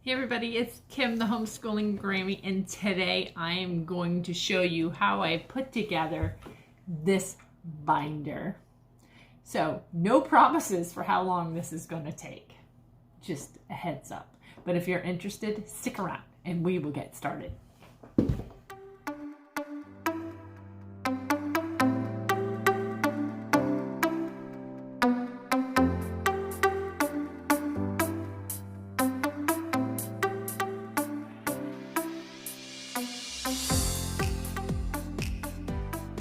Hey everybody, it's Kim, the Homeschooling Grammy, and today I am going to show you how I put together this binder. So, no promises for how long this is going to take. Just a heads up. But if you're interested, stick around and we will get started.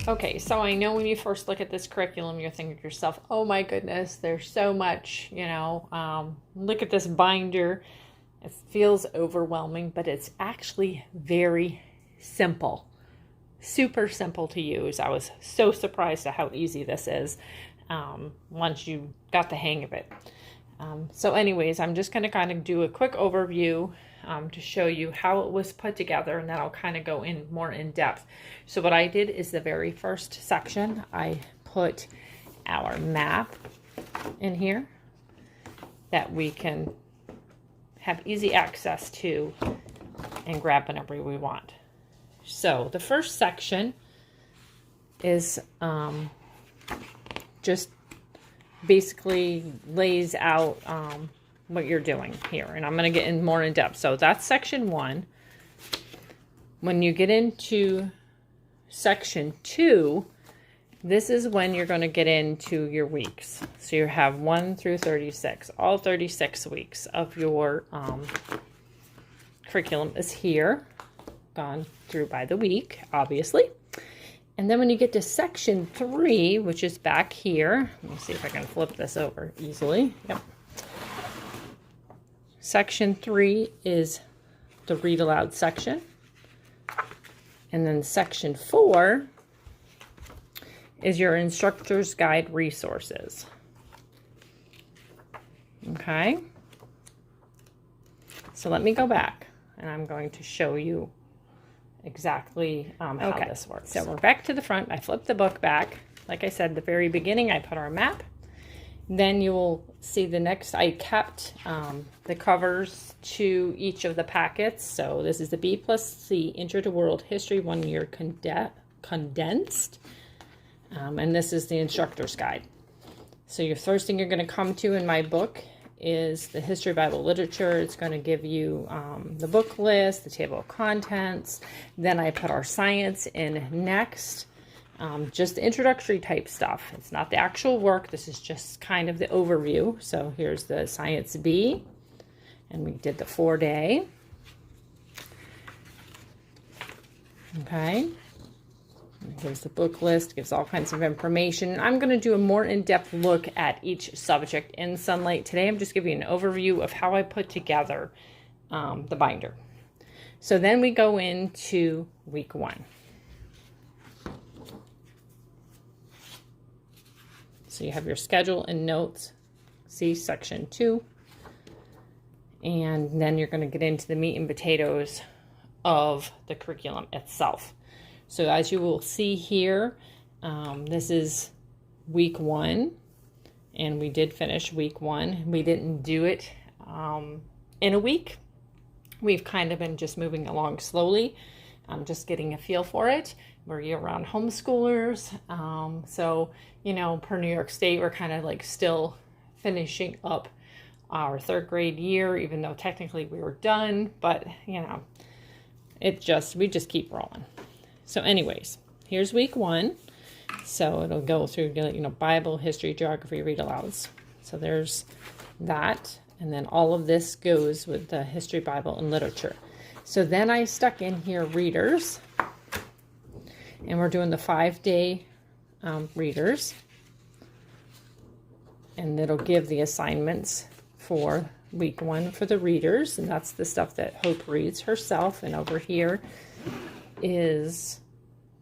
Okay, so I know when you first look at this curriculum, you're thinking to yourself, oh my goodness, there's so much, look at this binder. It feels overwhelming, but it's actually very simple, super simple to use. I was so surprised at how easy this is once you got the hang of it. So anyways, I'm just going to kind of do a quick overview to show you how it was put together, and then I'll kind of go in more in depth. So what I did is the very first section, I put our map in here that we can have easy access to and grab whenever we want. So the first section is just basically lays out what you're doing here, and I'm going to get in more in depth. So that's section 1. When you get into section 2, this is when you're going to get into your weeks. So you have 1 through 36. All 36 weeks of your curriculum is here, gone through by the week, obviously. And then when you get to section 3, which is back here, let me see if I can flip this over easily. Yep. Section 3 is the read aloud section. And then section 4 is your instructor's guide resources. Okay. So let me go back and I'm going to show you exactly how this works. So we're back to the front. I flipped the book back. Like I said, at the very beginning, I put our map. Then you will see the next, I kept the covers to each of the packets. So this is the B+C Intro to World History 1 year condensed. And this is the instructor's guide. So your first thing you're going to come to in my book is the History Bible Literature. It's going to give you the book list, the table of contents. Then I put our science in next. Just introductory type stuff. It's not the actual work. This is just kind of the overview. So here's the Science B, and we did the 4-day. Okay. Here's the book list, gives all kinds of information. I'm going to do a more in-depth look at each subject in Sonlight. Today I'm just giving you an overview of how I put together the binder. So then we go into week 1. So you have your schedule and notes, see section 2. And then you're going to get into the meat and potatoes of the curriculum itself. So as you will see here, this is week 1, and we did finish week 1. We didn't do it in a week. We've kind of been just moving along slowly. I'm just getting a feel for it. We're year-round homeschoolers. So, per New York State, we're kind of like still finishing up our 3rd grade year, even though technically we were done, but we just keep rolling. So anyways, here's week 1. So it'll go through, Bible, history, geography, read alouds. So there's that. And then all of this goes with the history, Bible, and literature. So then I stuck in here readers. And we're doing the 5-day readers. And it'll give the assignments for week 1 for the readers. And that's the stuff that Hope reads herself. And over here is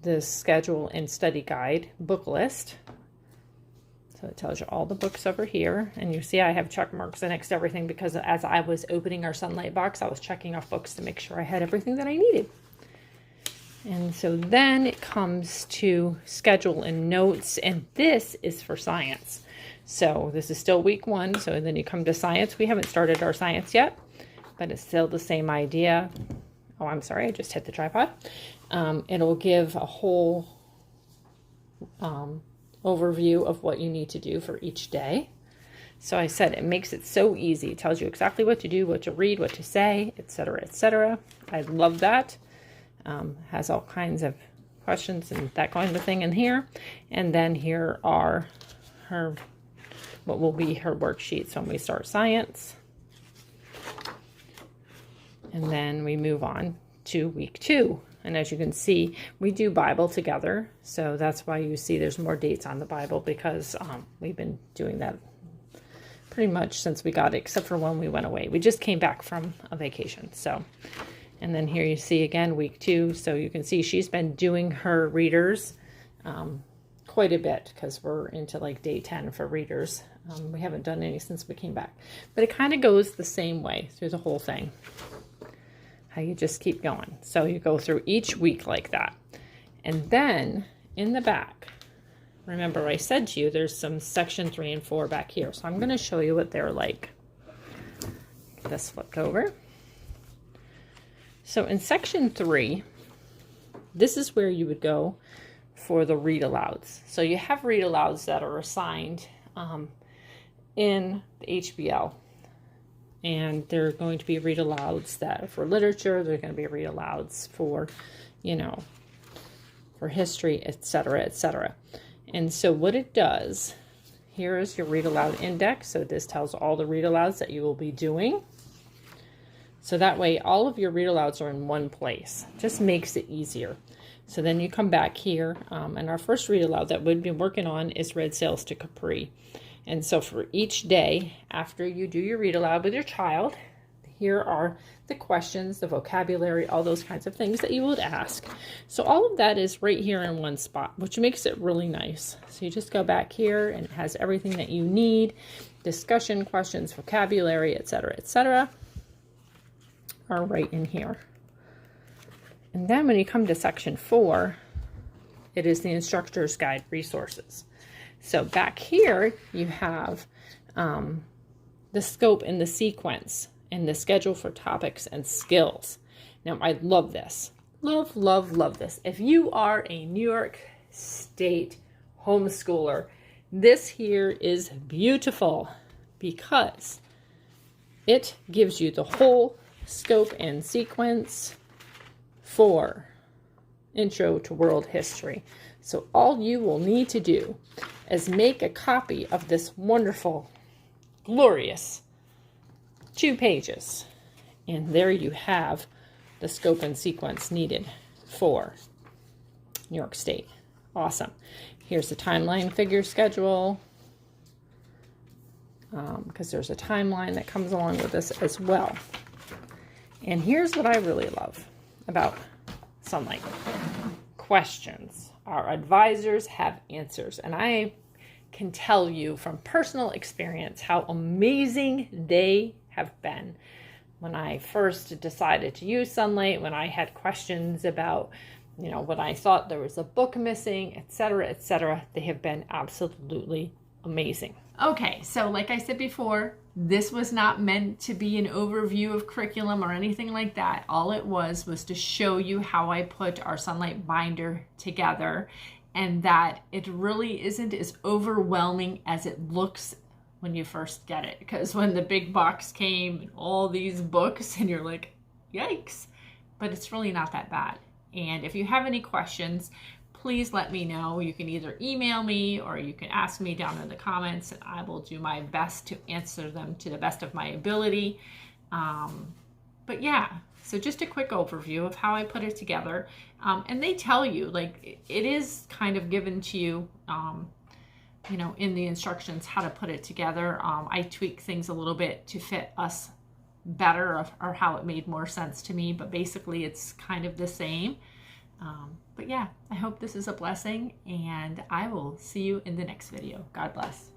the schedule and study guide book list. So it tells you all the books over here. And you see I have check marks next to everything because as I was opening our Sonlight box, I was checking off books to make sure I had everything that I needed. And so then it comes to schedule and notes, and this is for science. So this is still week 1. So then you come to science. We haven't started our science yet. but it's still the same idea. Oh, I'm sorry, I just hit the tripod. It'll give a whole overview of what you need to do for each day. So I said it makes it so easy. It tells you exactly what to do, what to read, what to say, etc., etc. I love that. Has all kinds of questions and that kind of thing in here. And then here are what will be her worksheets when we start science. And then we move on to week 2. And as you can see, we do Bible together. So that's why you see there's more dates on the Bible, because we've been doing that pretty much since we got it, except for when we went away. We just came back from a vacation. So, and then here you see again week 2. So you can see she's been doing her readers quite a bit, because we're into like day 10 for readers. We haven't done any since we came back. But it kind of goes the same way through the whole thing. How you just keep going. So you go through each week like that. And then in the back, remember I said to you there's some section 3 and 4 back here. So I'm going to show you what they're like. Get this flipped over. So in section 3, this is where you would go for the read alouds. So you have read alouds that are assigned in the HBL. And they're going to be read alouds that are for literature. They're going to be read alouds for, you know, for history, etc., etc. And so what it does, here is your read aloud index. So this tells all the read alouds that you will be doing. So that way all of your read alouds are in one place. Just makes it easier. So then you come back here, and our first read aloud that we've been working on is Red Sails to Capri. And so for each day after you do your read aloud with your child, here are the questions, the vocabulary, all those kinds of things that you would ask. So all of that is right here in one spot, which makes it really nice. So you just go back here and it has everything that you need. Discussion, questions, vocabulary, etc., etc. are right in here. And then when you come to section 4, it is the instructor's guide resources. So back here, you have the scope and the sequence and the schedule for topics and skills. Now, I love this. Love, love, love this. If you are a New York State homeschooler, this here is beautiful because it gives you the whole scope and sequence for Intro to World History. So all you will need to do is make a copy of this wonderful, glorious 2 pages. And there you have the scope and sequence needed for New York State. Awesome. Here's the timeline figure schedule, because there's a timeline that comes along with this as well. And here's what I really love about Sonlight. Questions. Our advisors have answers. And I can tell you from personal experience how amazing they have been. When I first decided to use Sonlight, when I had questions about, you know, when I thought there was a book missing, etc., etc., they have been absolutely amazing. Okay, so like I said before, this was not meant to be an overview of curriculum or anything like that. All it was to show you how I put our Sonlight binder together, and that it really isn't as overwhelming as it looks when you first get it. Because when the big box came and all these books and you're like, yikes, but it's really not that bad. And if you have any questions, please let me know. You can either email me or you can ask me down in the comments, and I will do my best to answer them to the best of my ability. But yeah, so just a quick overview of how I put it together. And they tell you, like, it is kind of given to you, you know, in the instructions how to put it together. I tweak things a little bit to fit us better, or how it made more sense to me, but basically it's kind of the same. But yeah, I hope this is a blessing, and I will see you in the next video. God bless.